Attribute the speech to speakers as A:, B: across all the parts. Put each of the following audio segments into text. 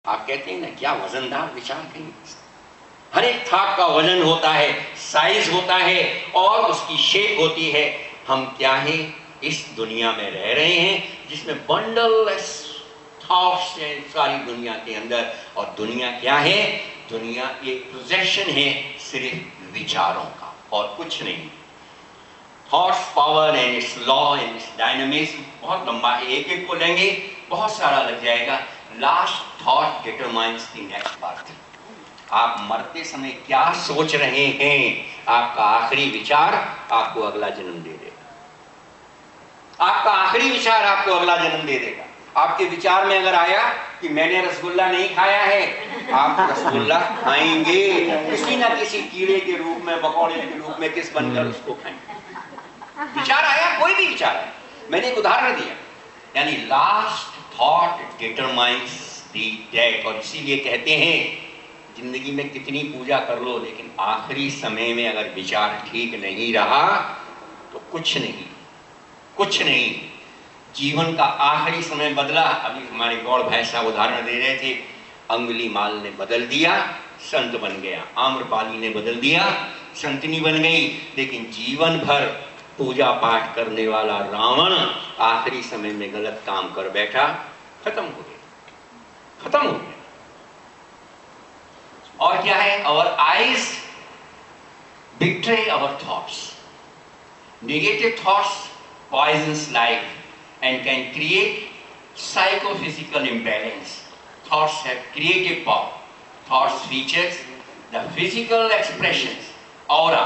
A: आप कहते हैं ना क्या वजनदार विचार कहीं। हर एक थॉट का वजन होता है, साइज होता है और उसकी शेप होती है। हम क्या है, इस दुनिया में रह रहे हैं जिसमें बंडललेस थॉट्स है सारी दुनिया के अंदर। और दुनिया क्या है, दुनिया एक प्रोजेक्शन है सिर्फ विचारों का और कुछ नहीं। Thoughts power and it's law and it's dynamism बहुत लंबा है, एक एक को लेंगे बहुत सारा लग जाएगा। Last thought determines the next birth. आप मरते समय क्या सोच रहे हैं, आपका आखिरी विचार आपको अगला जन्म दे देगा। आपका आखिरी विचार आपको अगला जन्म दे देगा। आपके विचार में अगर आया कि मैंने रसगुल्ला नहीं खाया है, आप रसगुल्ला खाएंगे किसी ना किसी कीड़े के रूप में, पकौड़े के रूप में किस बनकर उसको खाएंगे। विचार आया, कोई भी विचार आया। मैंने एक उदाहरण दिया, यानी last thought determines the death. और इसीलिए कहते हैं जिंदगी में कितनी पूजा कर लो, लेकिन आखिरी समय में अगर विचार ठीक नहीं रहा तो कुछ नहीं, कुछ नहीं। जीवन का आखिरी समय बदला। अभी हमारे गौड़ भाई साहब उदाहरण दे रहे थे, अंगुलीमाल ने बदल दिया, संत बन गया। आम्रपाली ने बदल दिया, संतनी बन गई। लेकिन जीवन भर पूजा पाठ करने वाला रावण आखिरी समय में गलत काम कर बैठा, खत्म हो गया, खत्म हो गया। और क्या है, our eyes betray our thoughts. Negative thoughts poisons life and can create psychophysical imbalance. Thoughts have creative power. Thoughts features the physical expressions, aura,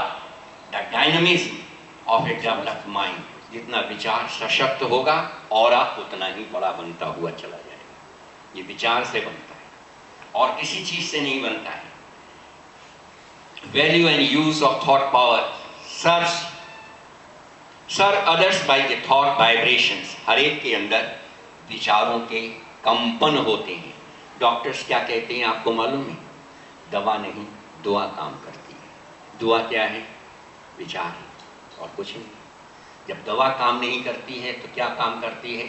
A: the dynamism of a developed mind. जितना विचार सशक्त होगा, ऑरा उतना ही बड़ा बनता हुआ चला जाएगा। ये विचार से बनता है और किसी चीज से नहीं बनता है। Value and use of thought power serve others by the thought vibrations. हर एक के अंदर विचारों के कंपन होते हैं। डॉक्टर्स क्या कहते हैं आपको मालूम है? दवा नहीं, दुआ काम करती है। दुआ क्या है? विचार है और कुछ नहीं। जब दवा काम नहीं करती है तो क्या काम करती है?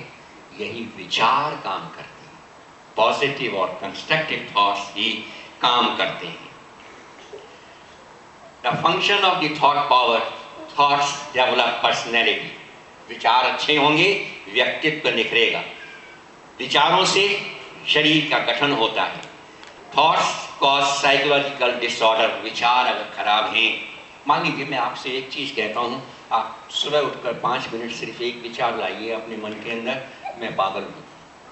A: यही विचार काम करते हैं। पॉजिटिव और कंस्ट्रक्टिव थॉट्स ही काम करते हैं। The function of the thought power, thoughts develop personality. विचार अच्छे होंगे, व्यक्तित्व निखरेगा। विचारों से शरीर का गठन होता है। Thoughts cause psychological disorder. विचार अगर खराब हैं, मान लीजिए मैं आपसे एक चीज कहता हूँ, आप सुबह उठकर 5 मिनट सिर्फ एक विचार लाइए अपने मन के अंदर, मैं पागल हूँ,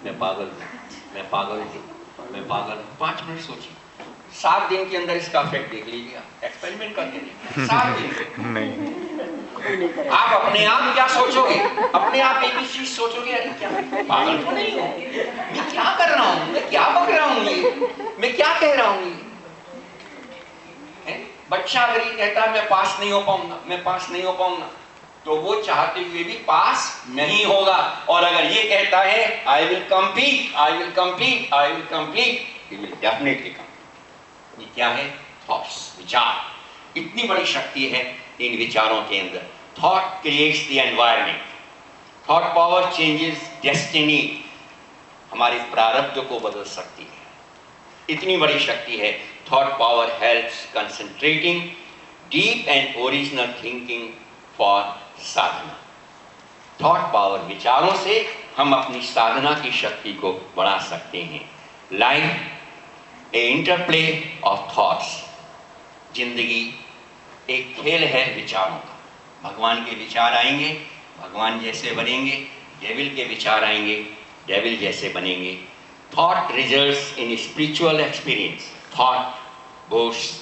A: मैं पागल हूँ, मैं पागल हूँ, मैं पागल हूँ। 5 मिनट सोचिए, 7 दिन के अंदर इसका इफेक्ट देख लीजिए। एक्सपेरिमेंट करके देखिए, 7 दिन नहीं। आप अपने आप क्या सोचोगे? अपने आप एक ही चीज सोचोगे, अरे क्या पागल तो नहीं हूँ, मैं क्या कर रहा हूँ, मैं क्या बक रहा हूँ, ये मैं क्या कह रहा हूँ। बच्चा अगर ये कहता है मैं पास नहीं हो पाऊंगा, मैं पास नहीं हो पाऊंगा, तो वो चाहते हुए भी पास नहीं होगा। और अगर ये कहता है I will compete, I will compete, I will compete, he will definitely compete. ये क्या है? थॉट्स, विचार। इतनी बड़ी शक्ति है इन विचारों के अंदर। Thought creates the environment. Thought power changes destiny. हमारे प्रारब्ध को बदल सकती है, इतनी बड़ी शक्ति है। Thought power helps concentrating deep and original thinking for Sadhana. Thought power, विचारों से हम अपनी साधना की शक्ति को बढ़ा सकते हैं। Life a interplay of thoughts. जिंदगी एक खेल है विचारों का। भगवान के विचार आएंगे, भगवान जैसे बनेंगे। डेविल के विचार आएंगे, डेविल जैसे बनेंगे। Thought results in spiritual experience. Thought boasts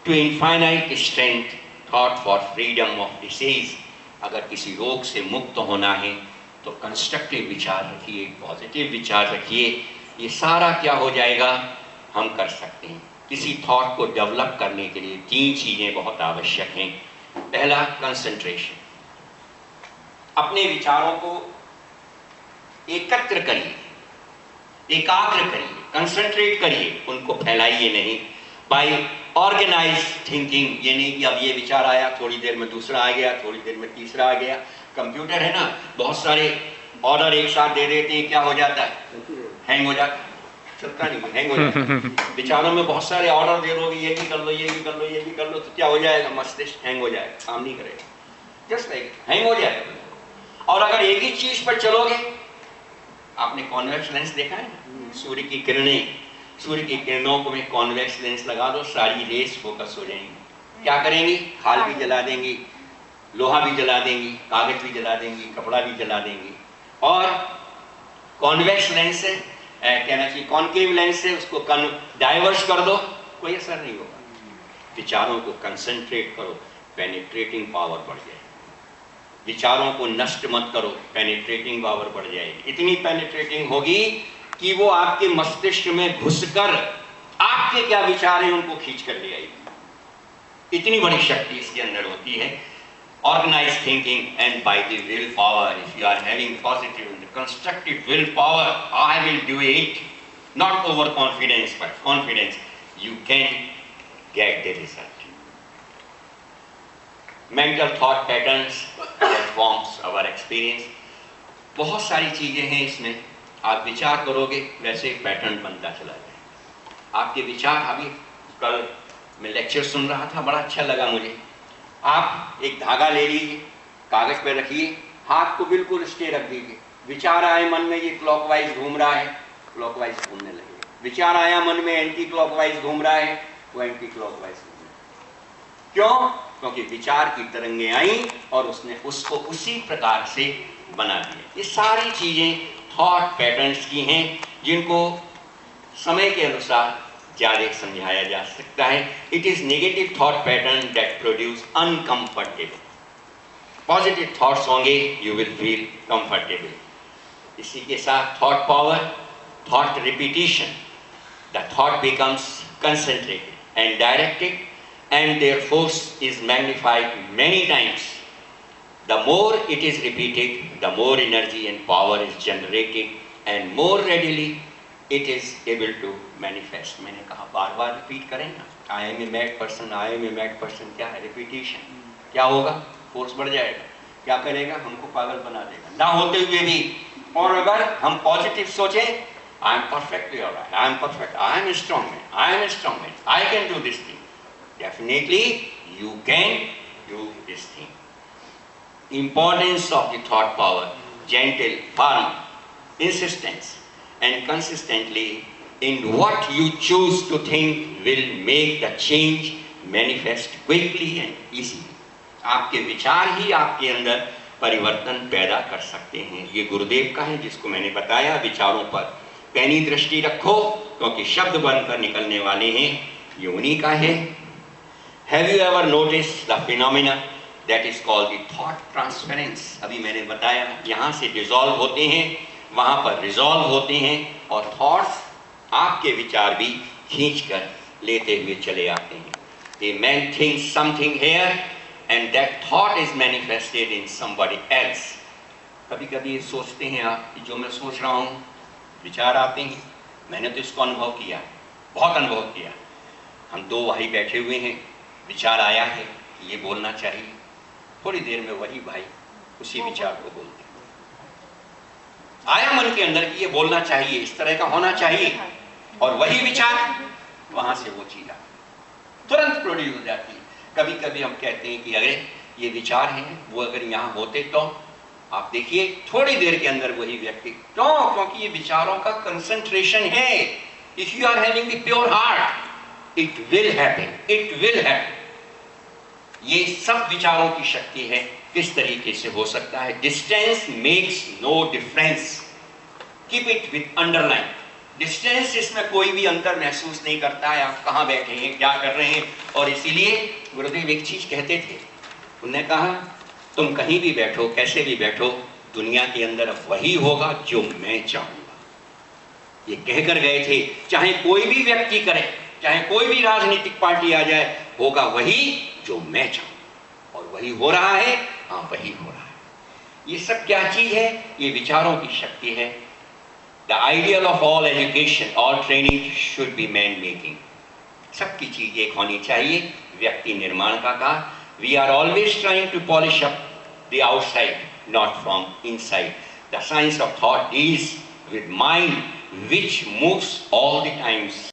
A: to infinite strength. Thought for freedom of disease. अगर किसी रोग से मुक्त होना है तो कंस्ट्रक्टिव विचार रखिए, पॉजिटिव विचार रखिए। ये सारा क्या हो जाएगा? हम कर सकते हैं। किसी थॉट को डेवलप करने के लिए 3 चीजें बहुत आवश्यक हैं। पहला, कंसंट्रेशन। अपने विचारों को एकत्र करिए, एकाग्र करिए, कंसंट्रेट करिए, उनको फैलाइए नहीं। By organize thinking. ये नहीं कि अब ये विचार आया, थोड़ी देर में दूसरा आ गया, थोड़ी देर में तीसरा आ गया। कंप्यूटर है ना, बहुत सारे ऑर्डर एक साथ दे देते हैं, क्या हो जाता है? हैंग हो जाता है। चलता नहीं, हैंग हो जाएगा। विचारों में बहुत सारे ऑर्डर दे दोगे, ये भी कर लो, ये भी कर लो, ये भी कर लो, तो क्या हो जाएगा? मस्तिष्क हैंग हो जाएगा, काम नहीं करेगा, जस्ट लाइक हैंग हो जाएगा। और अगर एक ही चीज पर चलोगे, आपने कॉन्वेक्स लेंस देखा है ना, सूर्य की किरणें, सूर्य की किरणों को में कॉन्वेक्स लेंस लगा दो, सारी रेस फोकस हो जाएंगी। क्या करेंगी? खाल भी जला देंगी, लोहा भी जला देंगी, कागज भी जला देंगी, कपड़ा भी जला देंगी। और कॉन्वेक्स लेंस से कहना चाहिए कॉनकेव लेंस से उसको डाइवर्स कर दो, कोई असर नहीं होगा। विचारों को कंसंट्रेट करो, पेनिट्रेटिंग पावर बढ़ जाएगी। विचारों को नष्ट मत करो, पेनिट्रेटिंग पावर बढ़ जाएगी। इतनी पेनिट्रेटिंग होगी कि वो आपके मस्तिष्क में घुसकर आपके क्या विचार हैं उनको खींच कर ले आएगी। इतनी बड़ी शक्ति इसके अंदर होती है। Organized thinking, and by the will power, if you are having positive and constructive will power, I will do it, not overconfidence but confidence, you can get the result. Mental thought patterns that forms our experience. बहुत सारी चीजें हैं इसमें, आप विचार करोगे वैसे एक पैटर्न बनता चला जाए। आपके विचार, अभी कल मैं लेक्चर सुन रहा था, बड़ा अच्छा लगा मुझे। आप एक धागा ले लीजिए, कागज पे रखिए, हाथ को बिल्कुल स्टे रख दीजिए। विचार आए मन में, ये क्लॉकवाइज घूम रहा है, क्लॉकवाइज घूमने लगे। विचार आया मन में एंटी क्लॉकवाइज घूम रहा है, वो एंटी क्लॉकवाइज घूमने लगे। क्यों? क्योंकि विचार की तरंगें आई और उसने उसको उसी प्रकार से बना दिया। ये सारी चीजें थॉट पैटर्न्स की हैं, जिनको समय के अनुसार ज्यादा समझाया जा सकता है। It is negative thought pattern that produce uncomfortable. Positive thoughts होंगे, यू विल फील कंफर्टेबल। इसी के साथ thought power, thought repetition, the thought becomes concentrated and directed and their force is magnified many times. The more it is repeated, the more energy and power is generated and more readily it is able to manifest। मैंने कहा बार बार repeat करें ना, I am a mad person, I am a mad person, क्या है? Repetition. क्या होगा? Force बढ़ जाएगा। क्या करेगा? हमको पागल बना देगा, ना होते हुए भी। और अगर हम पॉजिटिव सोचें, I am perfectly alright, I am perfect, I am strong man, I am strong man, I can do this thing, definitely you can do this thing. Importance of the thought power, gentle, firm, insistence and consistently in what you choose to think will make the change manifest quickly and easily। आपके विचार ही आपके अंदर परिवर्तन पैदा कर सकते हैं। ये गुरुदेव का है, जिसको मैंने बताया। विचारों पर पैनी दृष्टि रखो, क्योंकि शब्द बनकर निकलने वाले हैं, ये उन्हीं का है। Have you ever noticed the phenomena that is called the thought transference? अभी मैंने बताया, यहाँ से डिसॉल्व होते हैं, वहां पर रिजॉल्व होते हैं, और थॉट्स, आपके विचार भी खींच कर लेते हुए चले आते हैं। A man thinks something here and that thought is manifested in somebody else। कभी कभी सोचते हैं आप कि जो मैं सोच रहा हूँ, विचार आते हैं। मैंने तो इसको अनुभव किया, बहुत अनुभव किया। हम दो भाई बैठे हुए हैं, विचार आया है कि ये बोलना चाहिए, थोड़ी देर में वही भाई उसी विचार को बोलते हैं। आया मन के अंदर कि ये बोलना चाहिए, इस तरह का होना चाहिए, और वही विचार वहां से वो चीज तुरंत प्रोड्यूस हो जाती है। कभी कभी हम कहते हैं कि अगर ये विचार हैं, वो अगर यहाँ होते तो आप देखिए थोड़ी देर के अंदर वही व्यक्ति, क्यों? क्योंकि ये विचारों का कंसंट्रेशन है। If you are having the pure heart, it will happen, it will happen. ये सब विचारों की शक्ति है। किस तरीके से हो सकता है? Distance makes no difference, keep it with underline. Distance, इसमें कोई भी अंतर महसूस नहीं करता है, आप कहाँ बैठे हैं, क्या कर रहे हैं। और इसीलिए गुरुदेव एक चीज कहते थे, उन्होंने कहा तुम कहीं भी बैठो, कैसे भी बैठो, दुनिया के अंदर अब वही होगा जो मैं चाहूंगा। ये कहकर गए थे, चाहे कोई भी व्यक्ति करे, चाहे कोई भी राजनीतिक पार्टी आ जाए, होगा वही जो मैं चाहूंगा। और वही हो रहा है, हाँ वही हो रहा है। ये सब क्या चीज है? ये विचारों की शक्ति है। The ideal of all education और training should be man making. सबकी चीज एक होनी चाहिए, व्यक्ति निर्माण का काम। We are always trying to polish up the outside, not from inside. The science of thought deals with mind which moves all the times.